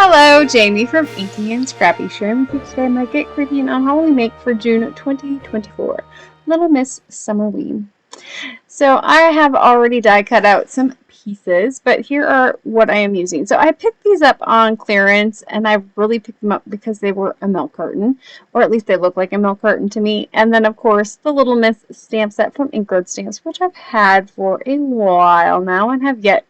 Hello, Jamie from Inky&Scrappy, sharing with you today my Get Creepy and Unholy make for June 2024, Little Miss SummerWeen. So I have already die cut out some pieces, but here are what I am using. So I picked these up on clearance, and I really picked them up because they were a milk carton, or at least they look like a milk carton to me. And then, of course, the Little Miss stamp set from Ink Road Stamps, which I've had for a while now and have yet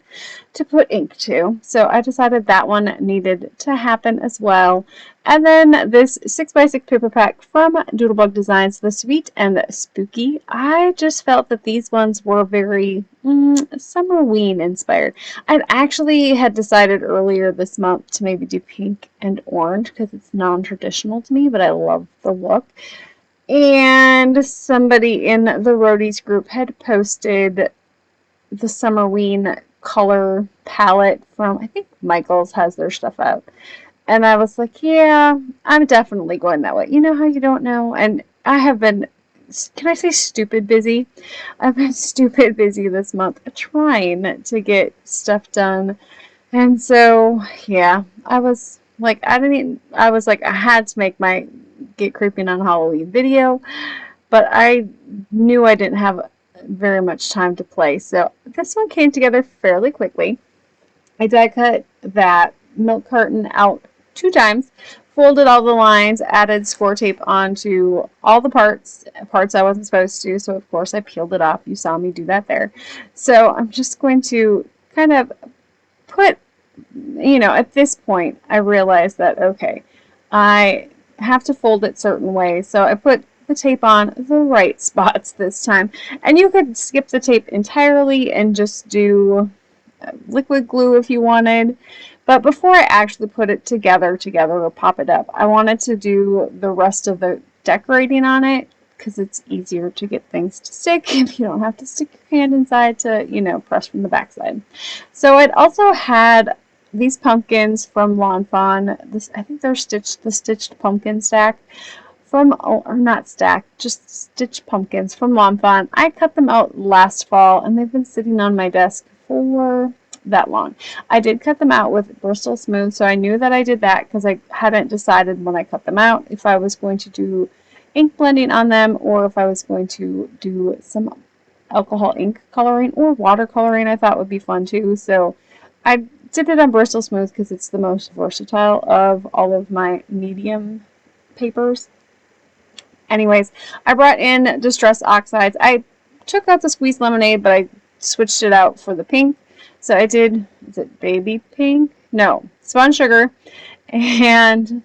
to put ink to. So I decided that one needed to happen as well. And then this 6x6 paper pack from Doodle Designs, the Sweet and Spooky. I just felt that these ones were very SummerWeen inspired. I actually had decided earlier this month to maybe do pink and orange because it's non-traditional to me, but I love the look. And somebody in the Roadies group had posted the SummerWeen color palette from, I think Michaels has their stuff out. And I was like, yeah, I'm definitely going that way. You know how you don't know? And I have been, can I say stupid busy? I've been stupid busy this month trying to get stuff done. And so, yeah, I was like, I had to make my Get Creepy on Halloween video, but I knew I didn't have very much time to play. So this one came together fairly quickly. I die cut that milk carton out 2 times, folded all the lines, added score tape onto all the parts I wasn't supposed to, so of course I peeled it off. You saw me do that there. So I'm just going to kind of put, at this point I realized that, okay, I have to fold it certain ways. So I put the tape on the right spots this time, and you could skip the tape entirely and just do liquid glue if you wanted. But before I actually put it together or pop it up, I wanted to do the rest of the decorating on it because it's easier to get things to stick if you don't have to stick your hand inside to, press from the backside. So it also had these pumpkins from Fawn. I think they're the stitched pumpkin stack or not stack, just stitched pumpkins from Fawn. I cut them out last fall, and they've been sitting on my desk for that long. I did cut them out with Bristol Smooth, so I knew that I did that because I hadn't decided when I cut them out if I was going to do ink blending on them or if I was going to do some alcohol ink coloring or watercoloring. I thought would be fun too, so I did it on Bristol Smooth because it's the most versatile of all of my medium papers. Anyways, I brought in Distress Oxides. I took out the squeezed lemonade, but I switched it out for the pink. So I did, is it baby pink? No, Spun Sugar and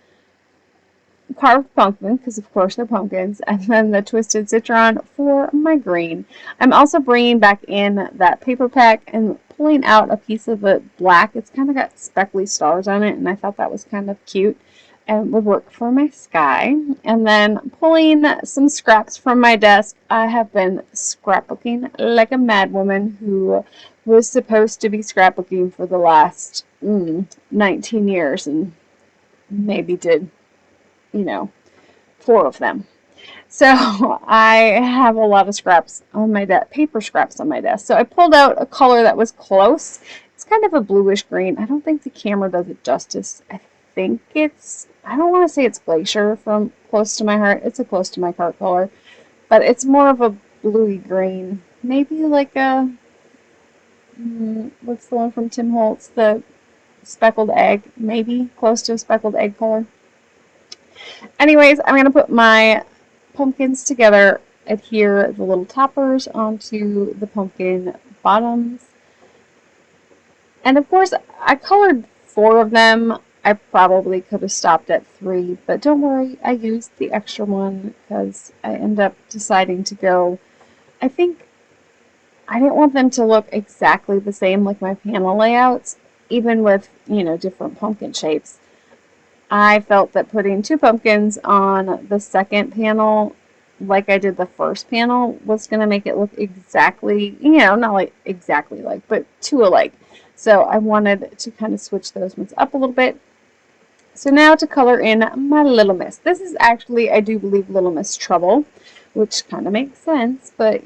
carved pumpkin, because of course they're pumpkins, and then the Twisted Citron for my green. I'm also bringing back in that paper pack and pulling out a piece of the black. It's kind of got speckly stars on it, and I thought that was kind of cute and would work for my sky. And then pulling some scraps from my desk. I have been scrapbooking like a madwoman who was supposed to be scrapbooking for the last 19 years and maybe did, 4 of them. So I have a lot of scraps on my desk, paper scraps on my desk. So I pulled out a color that was close. It's kind of a bluish green. I don't think the camera does it justice. I think I don't want to say it's Glacier from Close to My Heart. It's a Close to My Heart color, but it's more of a bluey green. Maybe like a, what's the one from Tim Holtz? The speckled egg, maybe close to a speckled egg color. Anyways, I'm going to put my pumpkins together, adhere the little toppers onto the pumpkin bottoms. And of course, I colored 4 of them. I probably could have stopped at 3, but don't worry, I used the extra one because I end up deciding to go, I think I didn't want them to look exactly the same like my panel layouts, even with, different pumpkin shapes. I felt that putting 2 pumpkins on the second panel, like I did the first panel, was going to make it look exactly, not like exactly like, but 2 alike. So I wanted to kind of switch those ones up a little bit. So now to color in my Little Miss. This is actually, I do believe, Little Miss Trouble, which kind of makes sense, but,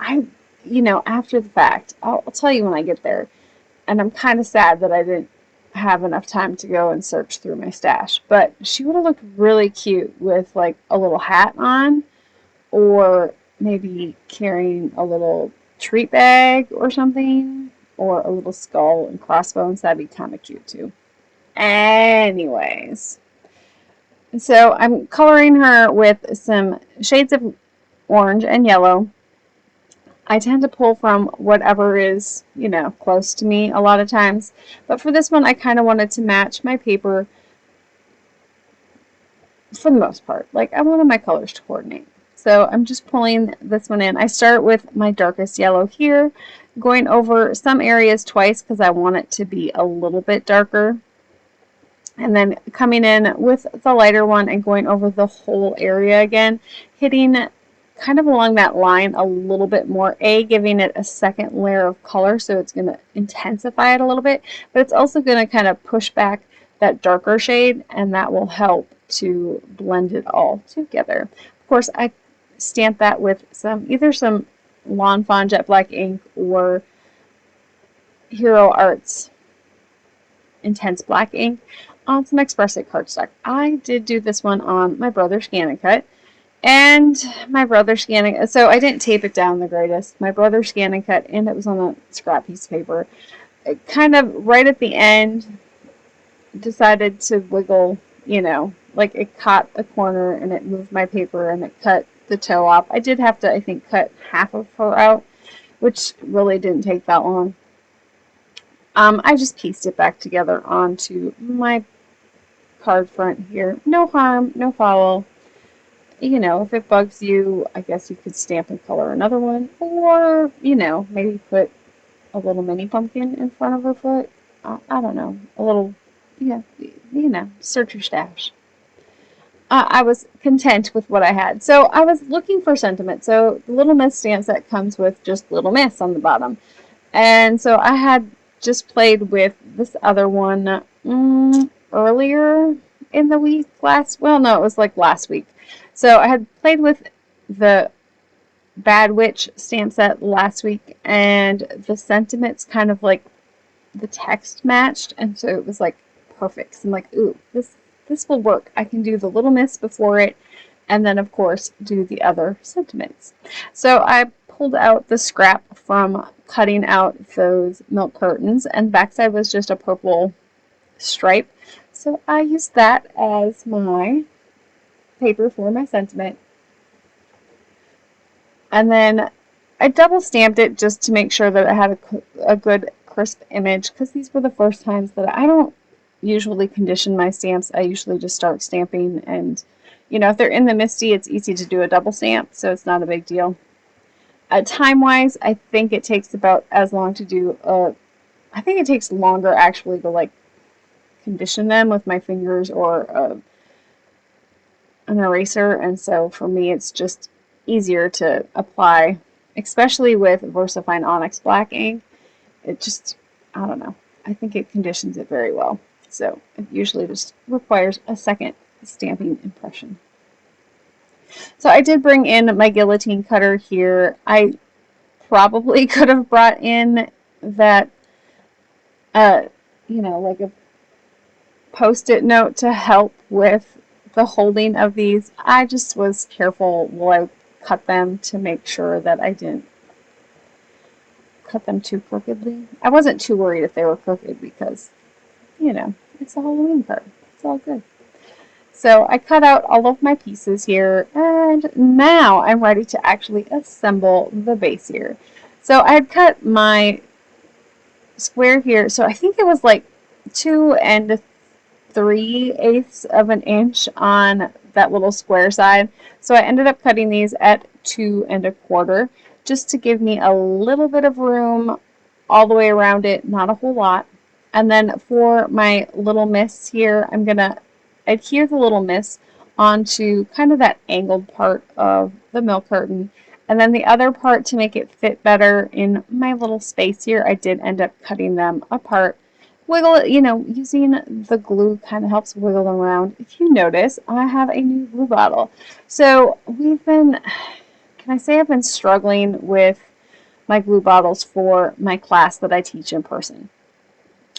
after the fact, I'll tell you when I get there. And I'm kind of sad that I didn't have enough time to go and search through my stash. But she would have looked really cute with like a little hat on, or maybe carrying a little treat bag or something, or a little skull and crossbones. That'd be kind of cute too. Anyways, so I'm coloring her with some shades of orange and yellow. I tend to pull from whatever is, you know, close to me a lot of times. But for this one, I kind of wanted to match my paper for the most part. Like, I wanted my colors to coordinate. So I'm just pulling this one in. I start with my darkest yellow here, going over some areas twice because I want it to be a little bit darker. And then coming in with the lighter one and going over the whole area again, hitting kind of along that line a little bit more, giving it a second layer of color, so it's going to intensify it a little bit, but it's also going to kind of push back that darker shade, and that will help to blend it all together. Of course, I stamp that with either some Lawn Fawn Jet Black ink or Hero Arts Intense Black ink on some Xpress cardstock. I did do this one on my brother's Scan and Cut. And my brother scanning, so I didn't tape it down the greatest. My brother Scan and Cut, and it was on a scrap piece of paper. It kind of right at the end decided to wiggle, you know, like it caught a corner and it moved my paper and it cut the toe off. I did have to, I think, cut half of her out, which really didn't take that long. I just pieced it back together onto my card front here. No harm, no foul. You know, if it bugs you, I guess you could stamp and color another one, or, you know, maybe put a little mini pumpkin in front of her foot. I don't know, a little, yeah, you know, search your stash. I was content with what I had. So I was looking for sentiment. So the Little Miss stamp set comes with just Little Miss on the bottom. And so I had just played with this other one earlier in the week, it was like last week. So I had played with the Bad Witch stamp set last week, and the sentiments kind of like the text matched, and so it was like perfect. So I'm like, ooh, this will work. I can do the Little Miss before it, and then of course do the other sentiments. So I pulled out the scrap from cutting out those milk curtains, and backside was just a purple stripe. So I used that as my paper for my sentiment. And then I double stamped it just to make sure that it had a good crisp image, because these were the first times that I don't usually condition my stamps. I usually just start stamping, and you know, if they're in the MISTI, it's easy to do a double stamp, so it's not a big deal. Time wise, I think it takes about as long to do I think it takes longer actually to like condition them with my fingers or an eraser, and so for me it's just easier to apply, especially with VersaFine Onyx black ink. It just, I don't know, I think it conditions it very well, so it usually just requires a second stamping impression. So I did bring in my guillotine cutter here. I probably could have brought in that you know, like a post-it note to help with the holding of these. I just was careful while I cut them to make sure that I didn't cut them too crookedly. I wasn't too worried if they were crooked because, you know, it's a Halloween card. It's all good. So I cut out all of my pieces here, and now I'm ready to actually assemble the base here. So I had cut my square here, so I think it was like 2 3/8 of an inch on that little square side. So I ended up cutting these at 2 1/4 just to give me a little bit of room all the way around it, not a whole lot. And then for my Little Miss here, I'm going to adhere the Little Miss onto kind of that angled part of the milk curtain. And then the other part, to make it fit better in my little space here, I did end up cutting them apart. Wiggle it, you know, using the glue kind of helps wiggle them around. If you notice, I have a new glue bottle. So we've been, can I say I've been struggling with my glue bottles for my class that I teach in person.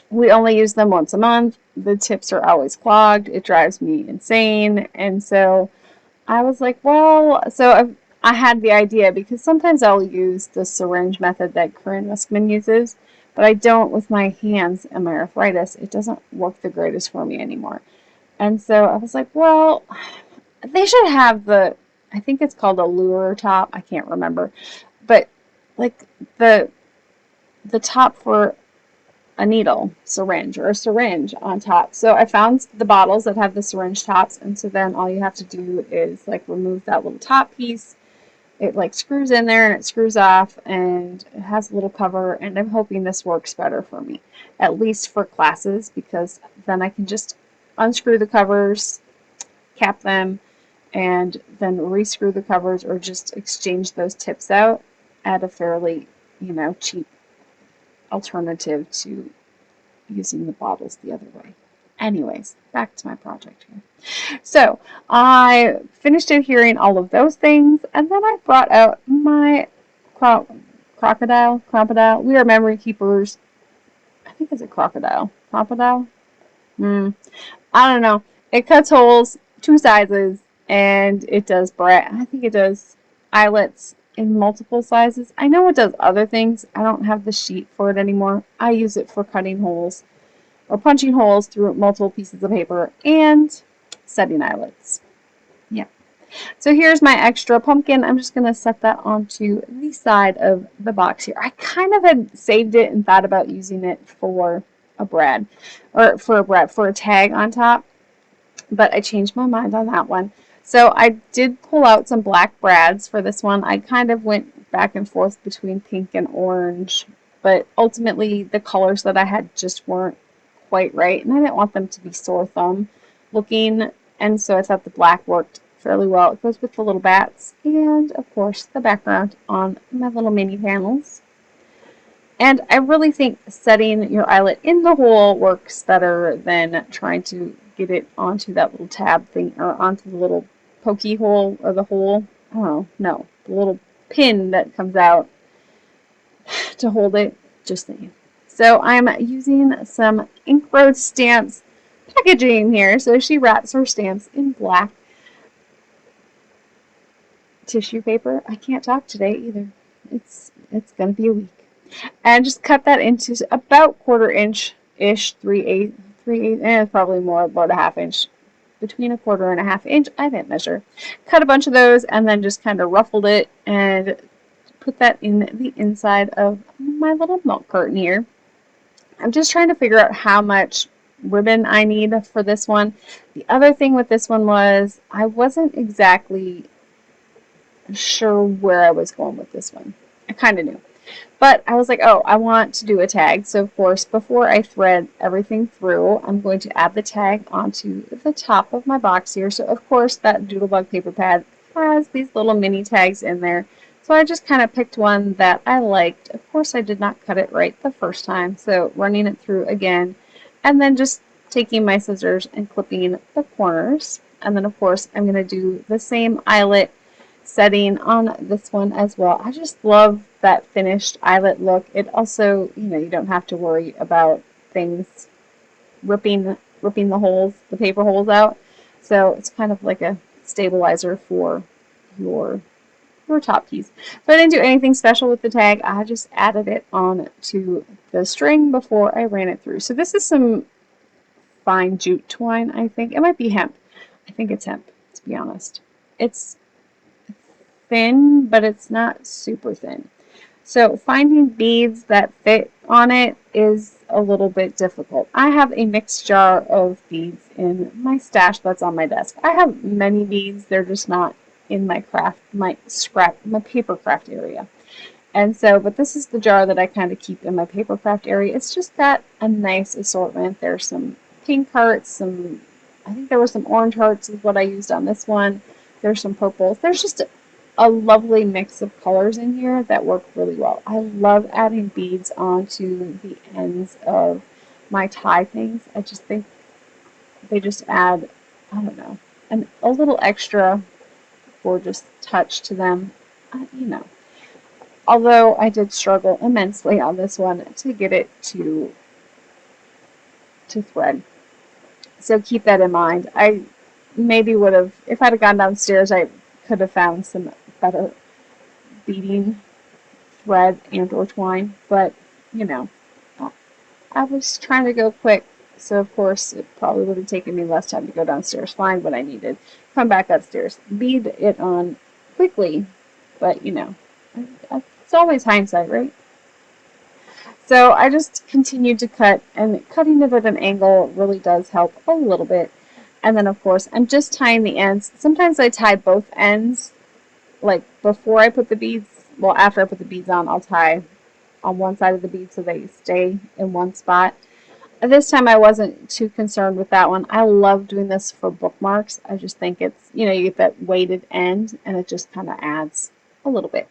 We only use them once a month. The tips are always clogged. It drives me insane. And so I was like, well, I had the idea because sometimes I'll use the syringe method that Corinne Muskman uses, but I don't with my hands and my arthritis. It doesn't work the greatest for me anymore. And so I was like, well, they should have I think it's called a lure top. I can't remember. But like the top for a needle syringe or a syringe on top. So I found the bottles that have the syringe tops, and so then all you have to do is like remove that little top piece. It like screws in there and it screws off, and it has a little cover, and I'm hoping this works better for me, at least for classes, because then I can just unscrew the covers, cap them, and then rescrew the covers or just exchange those tips out at a fairly, cheap alternative to using the bottles the other way. Anyways, back to my project here. So I finished adhering all of those things, and then I brought out my Crop-A-Dile. We are memory keepers. I think it's a crocodile. Crop-A-Dile? I don't know. It cuts holes 2 sizes, and it does I think it does eyelets in multiple sizes. I know it does other things. I don't have the sheet for it anymore. I use it for cutting holes or punching holes through multiple pieces of paper and setting eyelets. Yeah. So here's my extra pumpkin. I'm just going to set that onto the side of the box here. I kind of had saved it and thought about using it for for a tag on top, but I changed my mind on that one. So I did pull out some black brads for this one. I kind of went back and forth between pink and orange, but ultimately the colors that I had just weren't quite right, and I didn't want them to be sore thumb looking, and so I thought the black worked fairly well. It goes with the little bats and, of course, the background on my little mini panels. And I really think setting your eyelet in the hole works better than trying to get it onto that little tab thing or onto the little pokey hole or the hole. Oh, no, the little pin that comes out to hold it. Just saying. So I'm using some Ink Road Stamps packaging here. So she wraps her stamps in black tissue paper. I can't talk today either. It's going to be a week. And just cut that into about 1/4 inch-ish, 3/8, and probably more, about a 1/2 inch. Between a 1/4 and a 1/2 inch, I didn't measure. Cut a bunch of those and then just kind of ruffled it and put that in the inside of my little milk carton here. I'm just trying to figure out how much ribbon I need for this one. The other thing with this one was I wasn't exactly sure where I was going with this one. I kind of knew. But I was like, oh, I want to do a tag. So, of course, before I thread everything through, I'm going to add the tag onto the top of my box here. So, of course, that Doodlebug paper pad has these little mini tags in there. So I just kind of picked one that I liked. Of course, I did not cut it right the first time. So running it through again, and then just taking my scissors and clipping the corners. And then, of course, I'm going to do the same eyelet setting on this one as well. I just love that finished eyelet look. It also, you don't have to worry about things ripping the holes, the paper holes out. So it's kind of like a stabilizer for your top piece. So I didn't do anything special with the tag. I just added it on to the string before I ran it through. So this is some fine jute twine, I think. It might be hemp. I think it's hemp, to be honest. It's thin, but it's not super thin. So finding beads that fit on it is a little bit difficult. I have a mixed jar of beads in my stash that's on my desk. I have many beads. They're just not in my paper craft area. And so, but this is the jar that I kind of keep in my paper craft area. It's just got a nice assortment. There's some pink hearts, I think there were some orange hearts is what I used on this one. There's some purples. There's just a lovely mix of colors in here that work really well. I love adding beads onto the ends of my tie things. I just think they just add, I don't know, a little extra gorgeous touch to them. Although I did struggle immensely on this one to get it to to thread. So keep that in mind. I maybe would have, if I'd have gone downstairs, I could have found some better beading thread and or twine, but you know, I was trying to go quick, so of course it probably would have taken me less time to go downstairs, find what I needed, come back upstairs, bead it on quickly, but you know, it's always hindsight, right? So I just continued to cut, and cutting it at an angle really does help a little bit. And then of course I'm just tying the ends. Sometimes I tie both ends, like before I put the beads, well after I put the beads on, I'll tie on one side of the bead so they stay in one spot. This time I wasn't too concerned with that one. I love doing this for bookmarks. I just think it's, you know, you get that weighted end and it just kind of adds a little bit.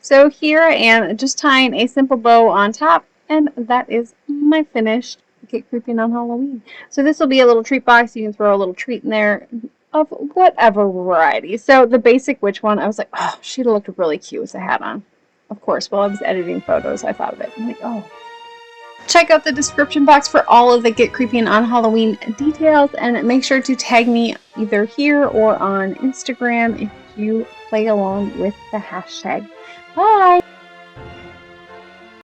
So here I am just tying a simple bow on top, and that is my finished Get Creeping on Halloween. So this will be a little treat box. You can throw a little treat in there of whatever variety. So the Basic Witch one, I was like, oh, she'd have looked really cute with a hat on. Of course, while I was editing photos, I thought of it. I'm like, oh. Check out the description box for all of the Get Creeping on Halloween details, and make sure to tag me either here or on Instagram if you play along with the hashtag. Bye!